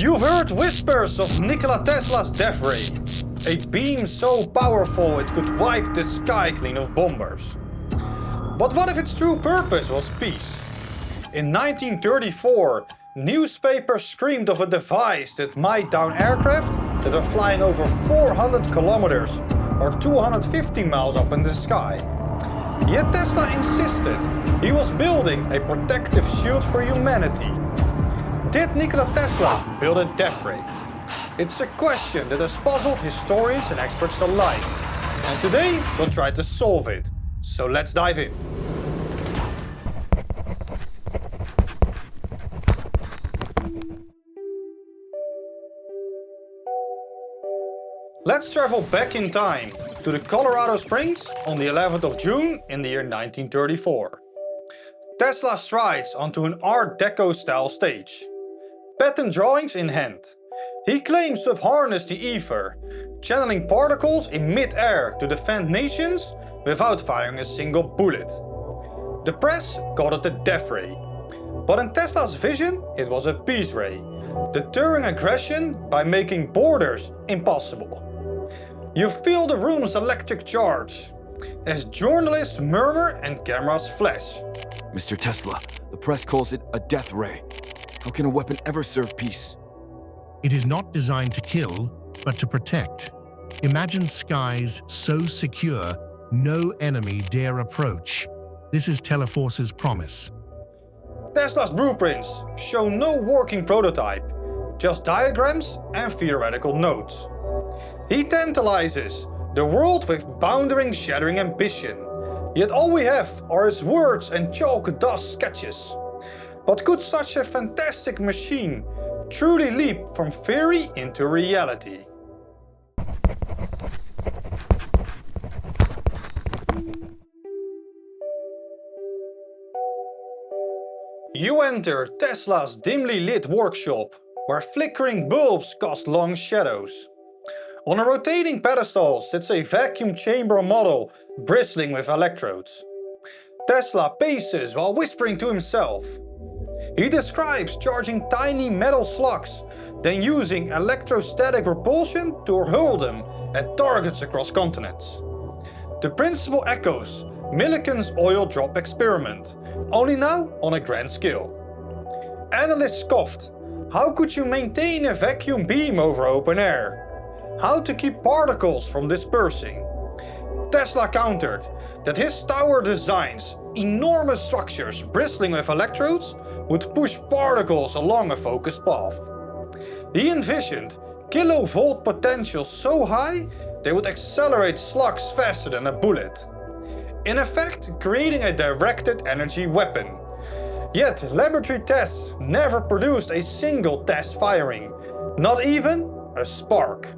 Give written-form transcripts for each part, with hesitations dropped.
You've heard whispers of Nikola Tesla's death ray, a beam so powerful it could wipe the sky clean of bombers. But what if its true purpose was peace? In 1934, newspapers screamed of a device that might down aircraft that are flying over 400 kilometers or 250 miles up in the sky. Yet Tesla insisted he was building a protective shield for humanity. Did Nikola Tesla build a death ray? It's a question that has puzzled historians and experts alike. And today we'll try to solve it. So let's dive in. Let's travel back in time to the Colorado Springs on the 11th of June in the year 1934. Tesla strides onto an Art Deco style stage, patent drawings in hand. He claims to have harnessed the ether, channeling particles in mid-air to defend nations without firing a single bullet. The press called it the death ray, but in Tesla's vision it was a peace ray, deterring aggression by making borders impossible. You feel the room's electric charge as journalists murmur and cameras flash. Mr. Tesla, the press calls it a death ray. How can a weapon ever serve peace? It is not designed to kill, but to protect. Imagine skies so secure, no enemy dare approach. This is Teleforce's promise. Tesla's blueprints show no working prototype, just diagrams and theoretical notes. He tantalizes the world with boundary-shattering ambition, yet all we have are his words and chalk dust sketches. But could such a fantastic machine truly leap from theory into reality? You enter Tesla's dimly lit workshop, where flickering bulbs cast long shadows. On a rotating pedestal sits a vacuum chamber model bristling with electrodes. Tesla paces while whispering to himself. He describes charging tiny metal slugs, then using electrostatic repulsion to hurl them at targets across continents. The principle echoes Millikan's oil drop experiment, only now on a grand scale. Analysts scoffed. How could you maintain a vacuum beam over open air? How to keep particles from dispersing? Tesla countered that his tower designs, enormous structures bristling with electrodes, would push particles along a focused path. He envisioned kilovolt potential so high they would accelerate slugs faster than a bullet. In effect, creating a directed energy weapon. Yet laboratory tests never produced a single test firing, not even a spark.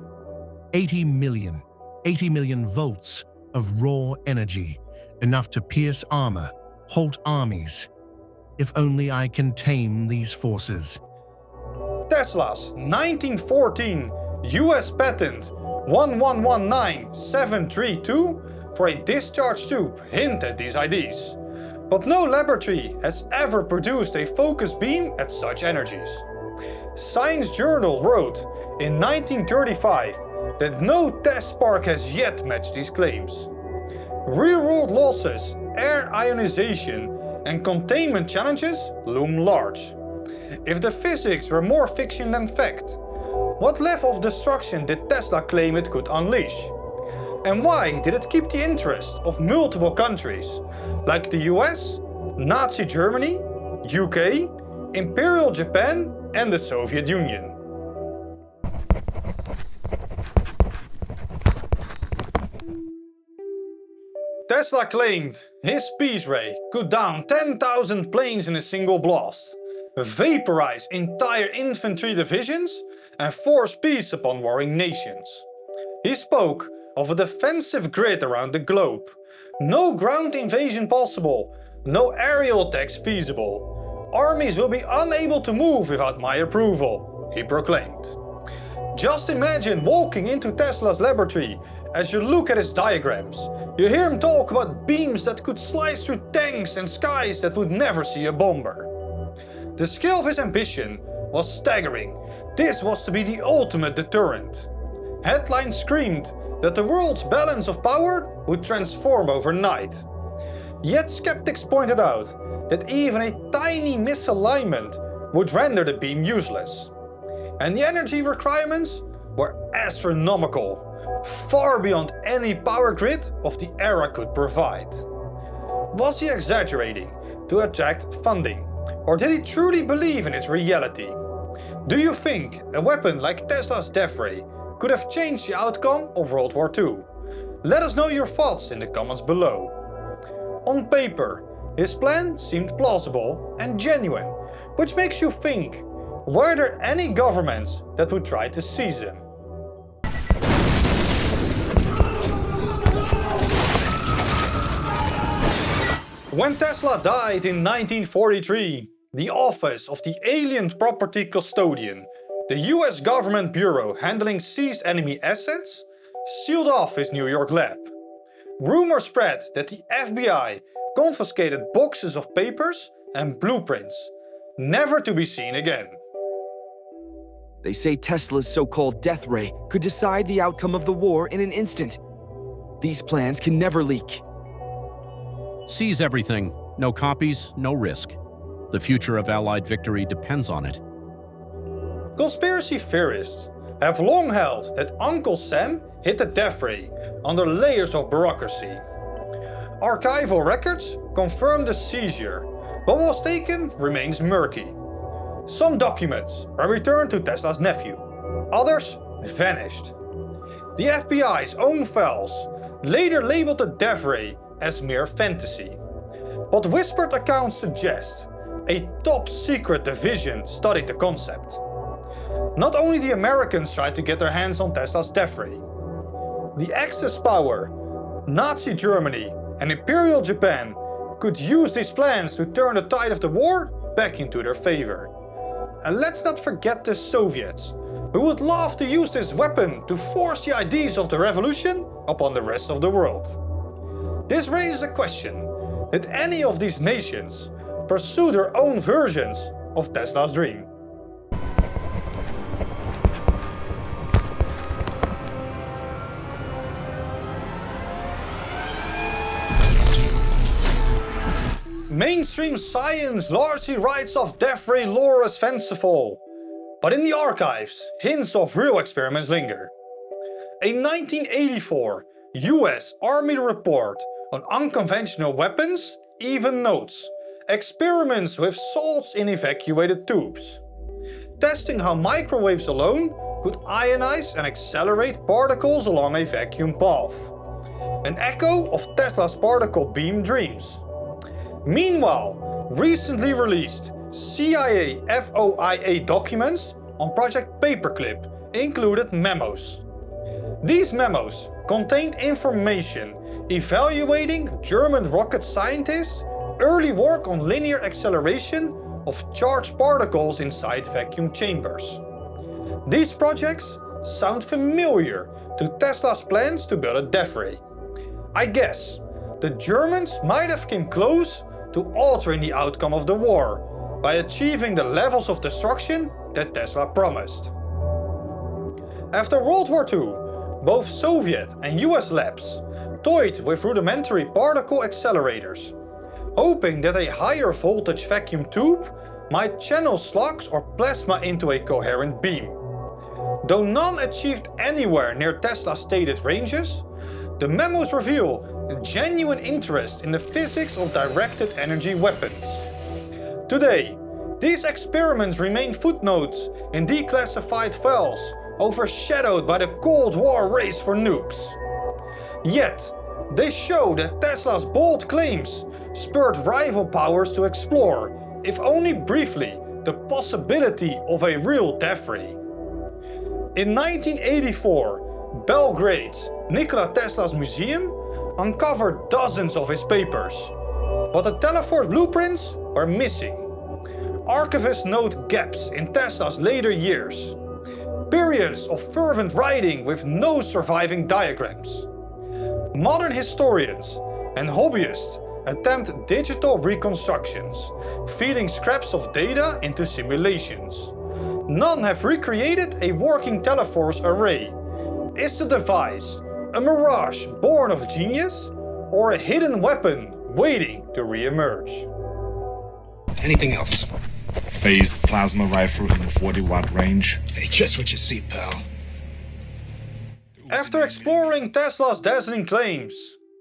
80 million volts of raw energy, enough to pierce armor, halt armies. If only I can tame these forces. Tesla's 1914 US patent 1119732 for a discharge tube hinted these ideas. But no laboratory has ever produced a focused beam at such energies. Science Journal wrote in 1935 that no test spark has yet matched these claims. Real-world losses, air ionization, and containment challenges loom large. If the physics were more fiction than fact, what level of destruction did Tesla claim it could unleash? And why did it keep the interest of multiple countries, like the US, Nazi Germany, UK, Imperial Japan, and the Soviet Union? Tesla claimed his peace ray could down 10,000 planes in a single blast, vaporize entire infantry divisions, and force peace upon warring nations. He spoke of a defensive grid around the globe. No ground invasion possible, no aerial attacks feasible. Armies will be unable to move without my approval, he proclaimed. Just imagine walking into Tesla's laboratory. As you look at his diagrams, you hear him talk about beams that could slice through tanks and skies that would never see a bomber. The scale of his ambition was staggering. This was to be the ultimate deterrent. Headlines screamed that the world's balance of power would transform overnight. Yet skeptics pointed out that even a tiny misalignment would render the beam useless. And the energy requirements were astronomical, far beyond any power grid of the era could provide. Was he exaggerating to attract funding, or did he truly believe in its reality? Do you think a weapon like Tesla's death ray could have changed the outcome of World War II? Let us know your thoughts in the comments below. On paper, his plan seemed plausible and genuine, which makes you think, were there any governments that would try to seize him? When Tesla died in 1943, the office of the Alien Property Custodian, the US government bureau handling seized enemy assets, sealed off his New York lab. Rumors spread that the FBI confiscated boxes of papers and blueprints, never to be seen again. They say Tesla's so-called death ray could decide the outcome of the war in an instant. These plans can never leak. Seize everything. No copies, no risk. The future of Allied victory depends on it. Conspiracy theorists have long held that Uncle Sam hid the death ray under layers of bureaucracy. Archival records confirm the seizure, but what was taken remains murky. Some documents were returned to Tesla's nephew, others vanished. The FBI's own files later labeled the death ray as mere fantasy. But whispered accounts suggest a top-secret division studied the concept. Not only the Americans tried to get their hands on Tesla's death ray. The Axis power, Nazi Germany and Imperial Japan could use these plans to turn the tide of the war back into their favor. And let's not forget the Soviets, who would love to use this weapon to force the ideas of the revolution upon the rest of the world. This raises a question: did any of these nations pursue their own versions of Tesla's dream? Mainstream science largely writes off death ray lore as fanciful, but in the archives, hints of real experiments linger. A 1984 US Army report on unconventional weapons even notes experiments with salts in evacuated tubes, testing how microwaves alone could ionize and accelerate particles along a vacuum path. An echo of Tesla's particle beam dreams. Meanwhile, recently released CIA FOIA documents on Project Paperclip included memos. These memos contained information evaluating German rocket scientists' early work on linear acceleration of charged particles inside vacuum chambers. These projects sound familiar to Tesla's plans to build a death ray. I guess the Germans might have come close to altering the outcome of the war by achieving the levels of destruction that Tesla promised. After World War II, both Soviet and US labs toyed with rudimentary particle accelerators, hoping that a higher voltage vacuum tube might channel slugs or plasma into a coherent beam. Though none achieved anywhere near Tesla's stated ranges, the memos reveal a genuine interest in the physics of directed energy weapons. Today, these experiments remain footnotes in declassified files overshadowed by the Cold War race for nukes. Yet, they show that Tesla's bold claims spurred rival powers to explore, if only briefly, the possibility of a real death ray. In 1984, Belgrade's Nikola Tesla's museum uncovered dozens of his papers, but the Teleforce blueprints were missing. Archivists note gaps in Tesla's later years, periods of fervent writing with no surviving diagrams. Modern historians and hobbyists attempt digital reconstructions, feeding scraps of data into simulations. None have recreated a working Teleforce array. Is the device a mirage born of genius, or a hidden weapon waiting to re-emerge? Anything else? Phased plasma rifle in the 40-watt range. Hey, just what you see, pal. After exploring Tesla's dazzling claims,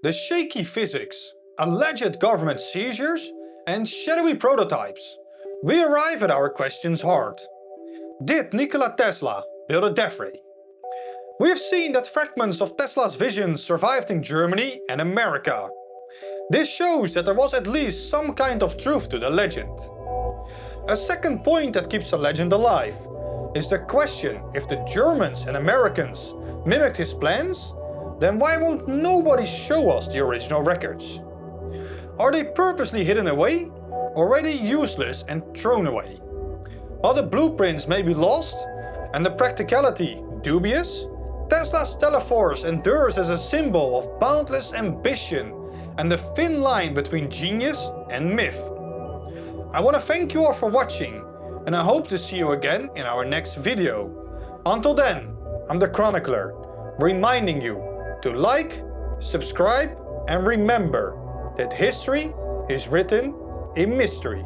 the shaky physics, alleged government seizures, and shadowy prototypes, we arrive at our question's heart. Did Nikola Tesla build a death ray? We have seen that fragments of Tesla's vision survived in Germany and America. This shows that there was at least some kind of truth to the legend. A second point that keeps the legend alive is the question: if the Germans and Americans mimicked his plans, then why won't nobody show us the original records? Are they purposely hidden away, already useless and thrown away? While the blueprints may be lost and the practicality dubious, Tesla's Teleforce endures as a symbol of boundless ambition and the thin line between genius and myth. I want to thank you all for watching, and I hope to see you again in our next video. Until then, I'm the Chronicler, reminding you to like, subscribe, and remember that history is written in mystery.